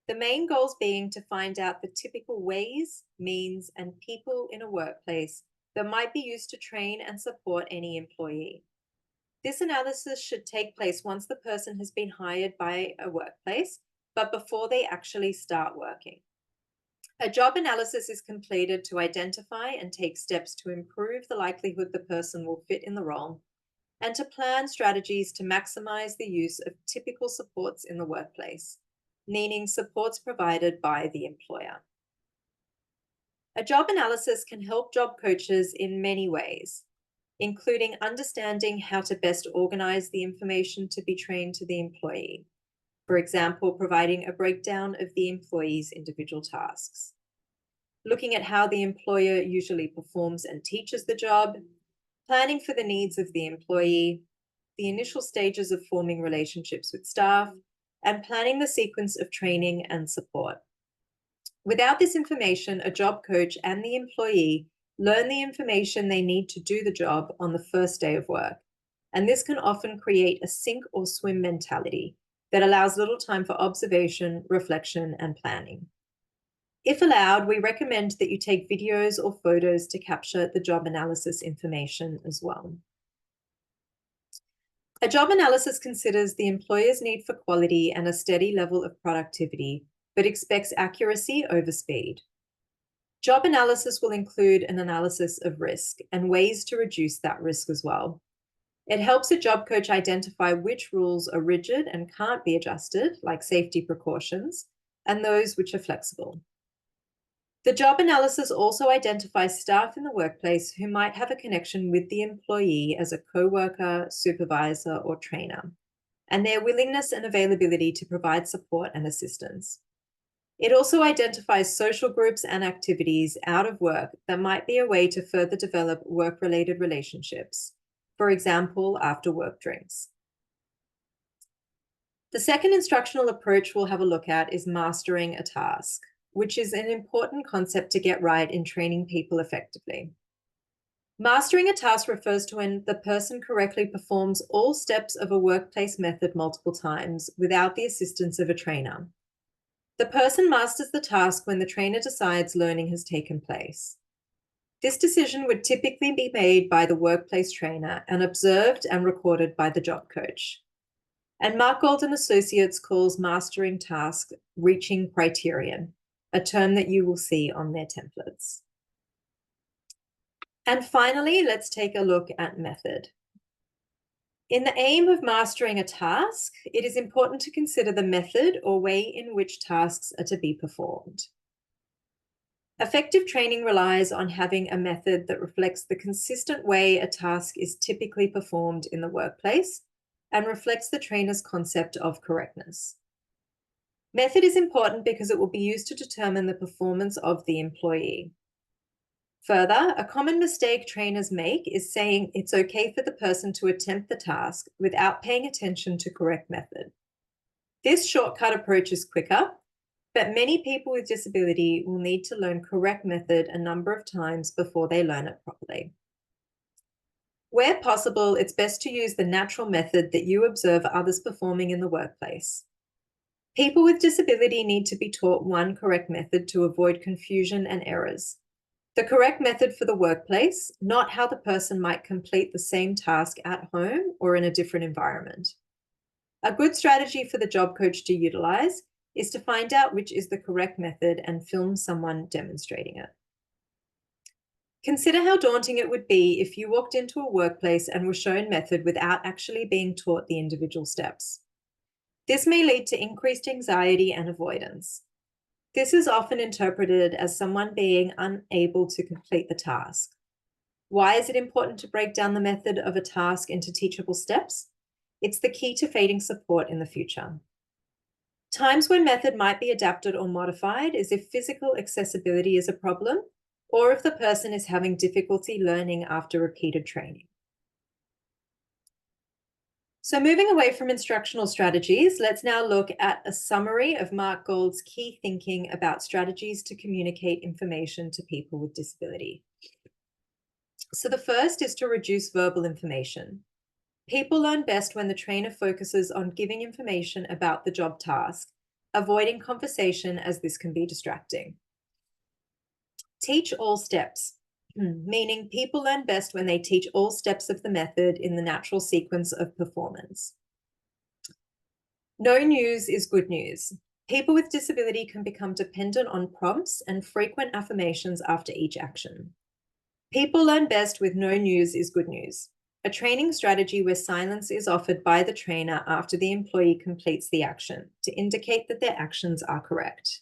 The main goals being to find out the typical ways, means, and people in a workplace that might be used to train and support any employee. This analysis should take place once the person has been hired by a workplace, but before they actually start working. A job analysis is completed to identify and take steps to improve the likelihood the person will fit in the role, and to plan strategies to maximize the use of typical supports in the workplace, meaning supports provided by the employer. A job analysis can help job coaches in many ways, including understanding how to best organize the information to be trained to the employee. For example, providing a breakdown of the employee's individual tasks. Looking at how the employer usually performs and teaches the job, planning for the needs of the employee, the initial stages of forming relationships with staff, and planning the sequence of training and support. Without this information, a job coach and the employee learn the information they need to do the job on the first day of work. And this can often create a sink or swim mentality that allows little time for observation, reflection, and planning. If allowed, we recommend that you take videos or photos to capture the job analysis information as well. A job analysis considers the employer's need for quality and a steady level of productivity, but expects accuracy over speed. Job analysis will include an analysis of risk and ways to reduce that risk as well. It helps a job coach identify which rules are rigid and can't be adjusted, like safety precautions, and those which are flexible. The job analysis also identifies staff in the workplace who might have a connection with the employee as a co-worker, supervisor, or trainer, and their willingness and availability to provide support and assistance. It also identifies social groups and activities out of work that might be a way to further develop work-related relationships, for example, after work drinks. The second instructional approach we'll have a look at is mastering a task, which is an important concept to get right in training people effectively. Mastering a task refers to when the person correctly performs all steps of a workplace method multiple times without the assistance of a trainer. The person masters the task when the trainer decides learning has taken place. This decision would typically be made by the workplace trainer and observed and recorded by the job coach. And Mark Gold and Associates calls mastering task reaching criterion, a term that you will see on their templates. And finally, let's take a look at method. In the aim of mastering a task, it is important to consider the method or way in which tasks are to be performed. Effective training relies on having a method that reflects the consistent way a task is typically performed in the workplace and reflects the trainer's concept of correctness. Method is important because it will be used to determine the performance of the employee. Further, a common mistake trainers make is saying it's okay for the person to attempt the task without paying attention to correct method. This shortcut approach is quicker, but many people with disability will need to learn correct method a number of times before they learn it properly. Where possible, it's best to use the natural method that you observe others performing in the workplace. People with disability need to be taught one correct method to avoid confusion and errors. The correct method for the workplace, not how the person might complete the same task at home or in a different environment. A good strategy for the job coach to utilize is to find out which is the correct method and film someone demonstrating it. Consider how daunting it would be if you walked into a workplace and were shown method without actually being taught the individual steps. This may lead to increased anxiety and avoidance. This is often interpreted as someone being unable to complete the task. Why is it important to break down the method of a task into teachable steps? It's the key to fading support in the future. Times when method might be adapted or modified is if physical accessibility is a problem or if the person is having difficulty learning after repeated training. So moving away from instructional strategies, let's now look at a summary of Mark Gold's key thinking about strategies to communicate information to people with disability. So the first is to reduce verbal information. People learn best when the trainer focuses on giving information about the job task, avoiding conversation as this can be distracting. Teach all steps. Meaning people learn best when they teach all steps of the method in the natural sequence of performance. No news is good news. People with disability can become dependent on prompts and frequent affirmations after each action. People learn best with no news is good news, a training strategy where silence is offered by the trainer after the employee completes the action to indicate that their actions are correct.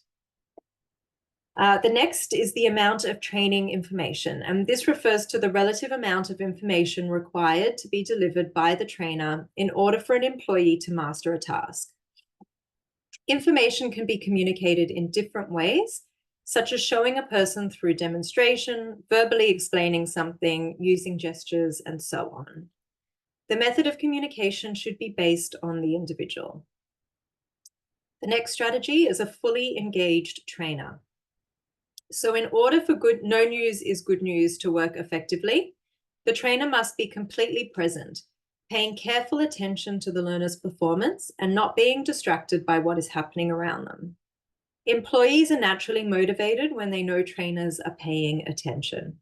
The next is the amount of training information, and this refers to the relative amount of information required to be delivered by the trainer in order for an employee to master a task. Information can be communicated in different ways, such as showing a person through demonstration, verbally explaining something, using gestures, and so on. The method of communication should be based on the individual. The next strategy is a fully engaged trainer. So in order for no news is good news to work effectively, the trainer must be completely present, paying careful attention to the learner's performance and not being distracted by what is happening around them. Employees are naturally motivated when they know trainers are paying attention.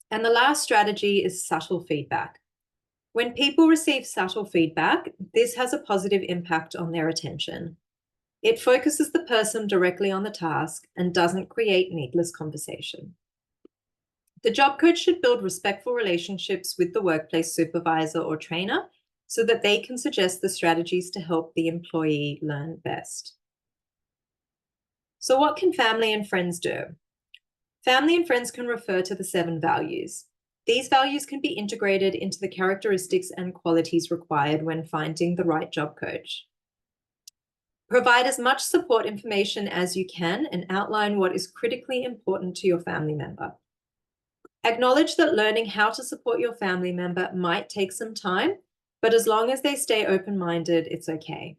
And the last strategy is subtle feedback. When people receive subtle feedback, this has a positive impact on their attention. It focuses the person directly on the task and doesn't create needless conversation. The job coach should build respectful relationships with the workplace supervisor or trainer so that they can suggest the strategies to help the employee learn best. So what can family and friends do? Family and friends can refer to the 7 values. These values can be integrated into the characteristics and qualities required when finding the right job coach. Provide as much support information as you can and outline what is critically important to your family member. Acknowledge that learning how to support your family member might take some time, but as long as they stay open-minded, it's okay.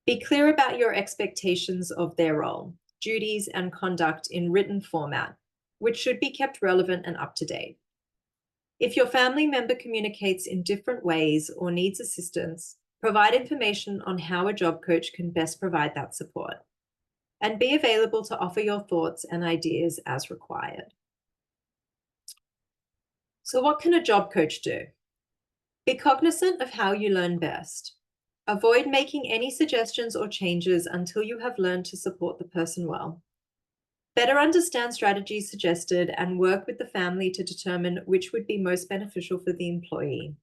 Be clear about your expectations of their role, duties, and conduct in written format, which should be kept relevant and up to date. If your family member communicates in different ways or needs assistance, provide information on how a job coach can best provide that support, and be available to offer your thoughts and ideas as required. So what can a job coach do? Be cognizant of how you learn best. Avoid making any suggestions or changes until you have learned to support the person well. Better understand strategies suggested and work with the family to determine which would be most beneficial for the employee.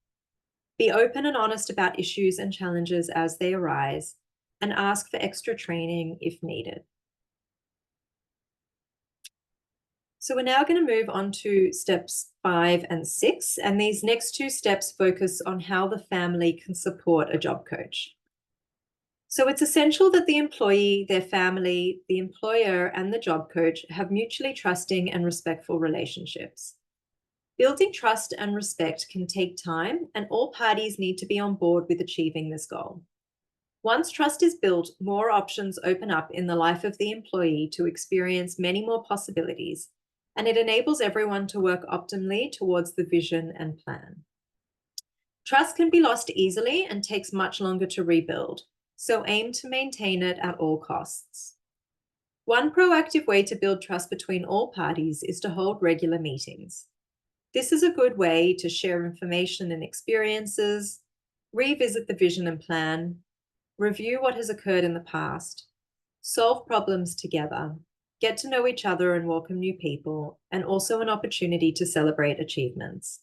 Be open and honest about issues and challenges as they arise, and ask for extra training if needed. So we're now going to move on to steps 5 and 6, and these next 2 steps focus on how the family can support a job coach. So it's essential that the employee, their family, the employer, and the job coach have mutually trusting and respectful relationships. Building trust and respect can take time, and all parties need to be on board with achieving this goal. Once trust is built, more options open up in the life of the employee to experience many more possibilities, and it enables everyone to work optimally towards the vision and plan. Trust can be lost easily and takes much longer to rebuild, so aim to maintain it at all costs. One proactive way to build trust between all parties is to hold regular meetings. This is a good way to share information and experiences, revisit the vision and plan, review what has occurred in the past, solve problems together, get to know each other and welcome new people, and also an opportunity to celebrate achievements.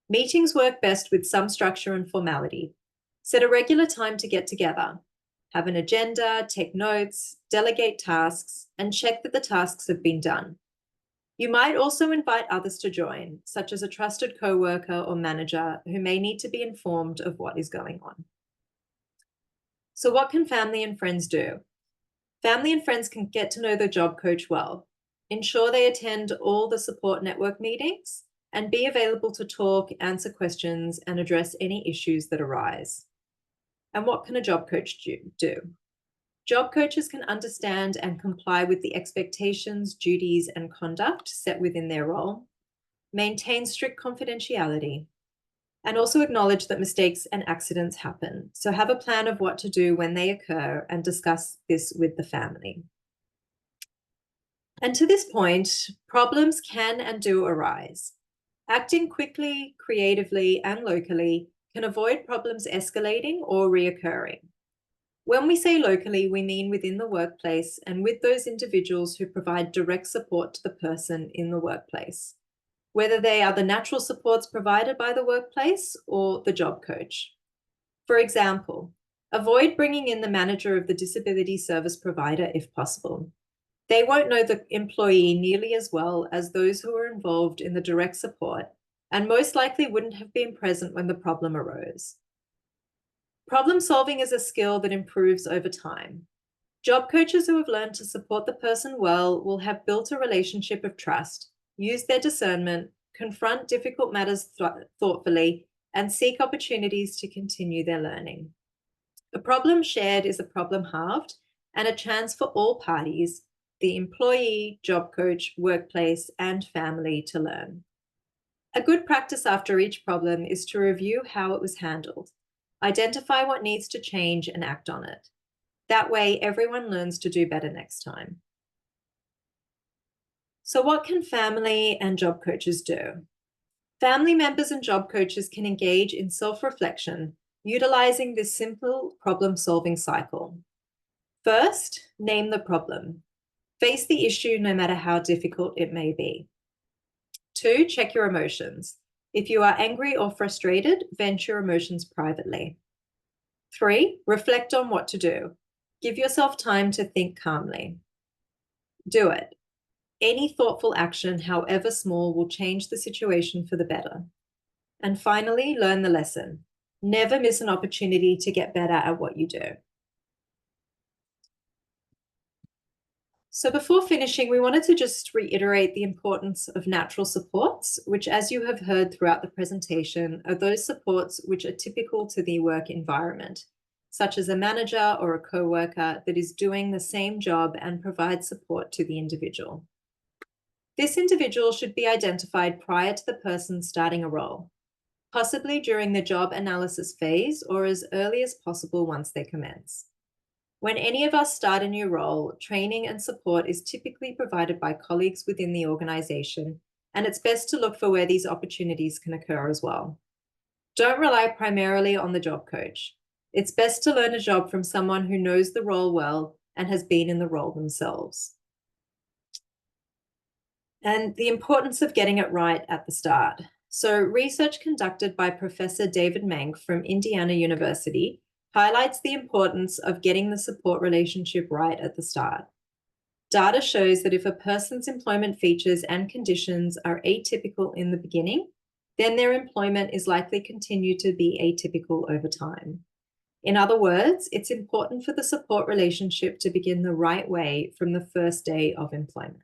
Meetings work best with some structure and formality. Set a regular time to get together. Have an agenda, take notes, delegate tasks, and check that the tasks have been done. You might also invite others to join, such as a trusted coworker or manager who may need to be informed of what is going on. So what can family and friends do? Family and friends can get to know the job coach well, ensure they attend all the support network meetings, and be available to talk, answer questions, and address any issues that arise. And what can a job coach do? Job coaches can understand and comply with the expectations, duties, and conduct set within their role, maintain strict confidentiality, and also acknowledge that mistakes and accidents happen. So have a plan of what to do when they occur and discuss this with the family. And to this point, problems can and do arise. Acting quickly, creatively, and locally can avoid problems escalating or reoccurring. When we say locally, we mean within the workplace and with those individuals who provide direct support to the person in the workplace, whether they are the natural supports provided by the workplace or the job coach. For example, avoid bringing in the manager of the disability service provider if possible. They won't know the employee nearly as well as those who are involved in the direct support and most likely wouldn't have been present when the problem arose. Problem solving is a skill that improves over time. Job coaches who have learned to support the person well will have built a relationship of trust, use their discernment, confront difficult matters thoughtfully, and seek opportunities to continue their learning. A problem shared is a problem halved, and a chance for all parties, the employee, job coach, workplace, and family to learn. A good practice after each problem is to review how it was handled, identify what needs to change, and act on it. That way, everyone learns to do better next time. So what can family and job coaches do? Family members and job coaches can engage in self-reflection, utilizing this simple problem-solving cycle. First, name the problem. Face the issue no matter how difficult it may be. 2, check your emotions. If you are angry or frustrated, vent your emotions privately. 3, reflect on what to do. Give yourself time to think calmly. Do it. Any thoughtful action, however small, will change the situation for the better. And finally, learn the lesson. Never miss an opportunity to get better at what you do. So before finishing, we wanted to just reiterate the importance of natural supports, which, as you have heard throughout the presentation, are those supports which are typical to the work environment, such as a manager or a co-worker that is doing the same job and provides support to the individual. This individual should be identified prior to the person starting a role, possibly during the job analysis phase or as early as possible once they commence. When any of us start a new role, training and support is typically provided by colleagues within the organization, and it's best to look for where these opportunities can occur as well. Don't rely primarily on the job coach. It's best to learn a job from someone who knows the role well and has been in the role themselves. And the importance of getting it right at the start. So research conducted by Professor David Menk from Indiana University highlights the importance of getting the support relationship right at the start. Data shows that if a person's employment features and conditions are atypical in the beginning, then their employment is likely to continue to be atypical over time. In other words, it's important for the support relationship to begin the right way from the first day of employment.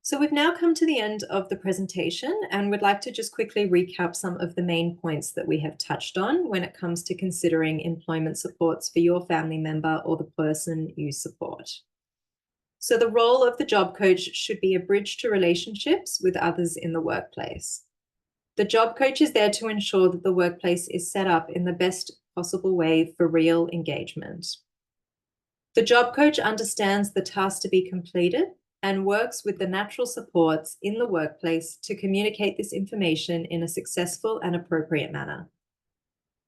So we've now come to the end of the presentation and would like to just quickly recap some of the main points that we have touched on when it comes to considering employment supports for your family member or the person you support. So the role of the job coach should be a bridge to relationships with others in the workplace. The job coach is there to ensure that the workplace is set up in the best possible way for real engagement. The job coach understands the task to be completed and works with the natural supports in the workplace to communicate this information in a successful and appropriate manner.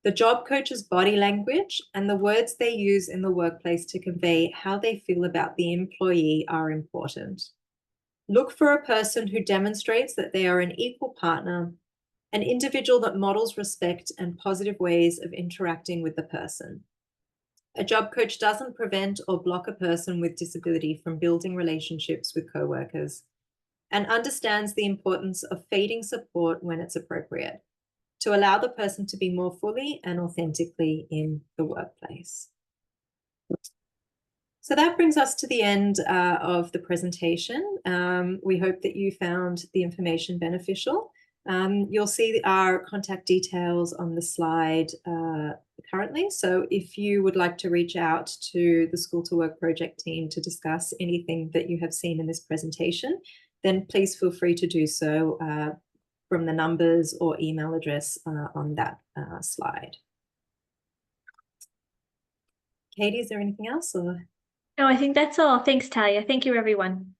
The job coach's body language and the words they use in the workplace to convey how they feel about the employee are important. Look for a person who demonstrates that they are an equal partner, an individual that models respect and positive ways of interacting with the person. A job coach doesn't prevent or block a person with disability from building relationships with coworkers and understands the importance of feeding support when it's appropriate to allow the person to be more fully and authentically in the workplace. So that brings us to the end of the presentation. We hope that you found the information beneficial. You'll see our contact details on the slide currently. So if you would like to reach out to the School to Work project team to discuss anything that you have seen in this presentation, then please feel free to do so from the numbers or email address on that slide. Katie, is there anything else? Or? No, I think that's all. Thanks, Talia. Thank you, everyone.